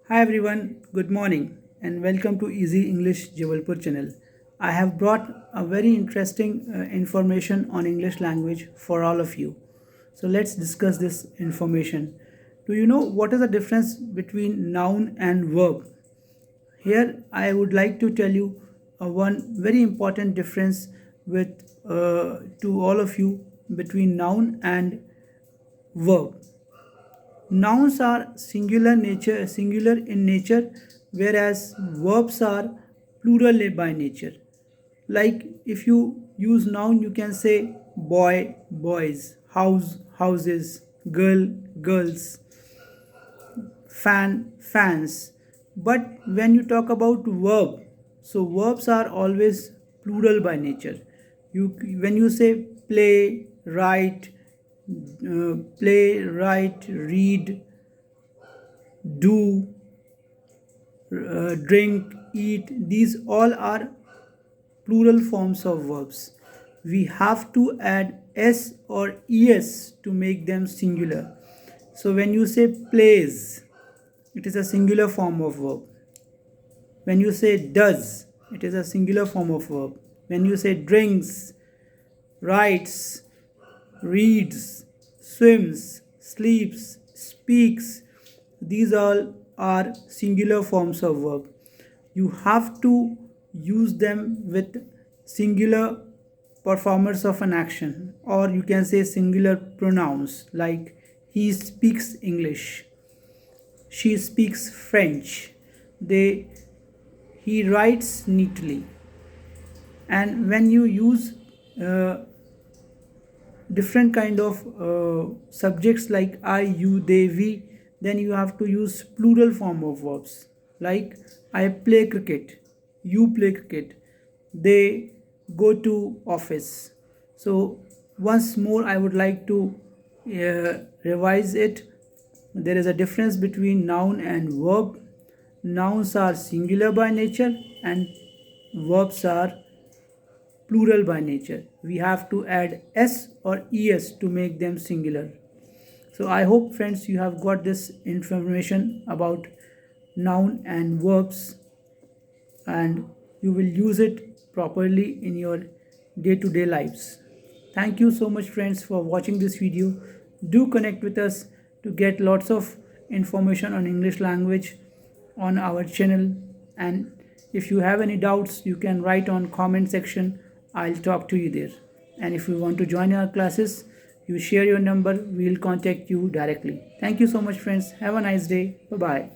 Hi everyone, good morning and welcome to Easy English Jabalpur channel. I have brought a very interesting information on English language for all of you. So let's discuss this information. Do you know what is the difference between noun and verb? Here I would like to tell you one very important difference to all of you between noun and verb. Nouns are singular in nature, whereas verbs are plural by nature. Like if you use noun, you can say boy, boys, house, houses, girl, girls, fan, fans. But when you talk about verb, so verbs are always plural by nature. When you say play, write, read, do, drink, eat, these all are plural forms of verbs. We have to add s or es to make them singular. So when you say plays, it is a singular form of verb. When you say does, it is a singular form of verb. When you say drinks, writes, reads, swims, sleeps, speaks, these all are singular forms of verb. You have to use them with singular performers of an action, or you can say singular pronouns like he speaks English, she speaks French, they he writes neatly. And when you use different kind of subjects like I, you, they, we, then you have to use plural form of verbs like I play cricket, you play cricket, they go to office. So once more I would like to revise it. There is a difference between noun and verb. Nouns are singular by nature and verbs are plural by nature. We have to add s or es to make them singular. So I hope friends you have got this information about noun and verbs and you will use it properly in your day-to-day lives. Thank you so much friends for watching this video. Do connect with us to get lots of information on English language on our channel, and if you have any doubts you can write on comment section. I'll talk to you there. And if you want to join our classes, you share your number, we'll contact you directly. Thank you so much friends. Have a nice day. Bye bye.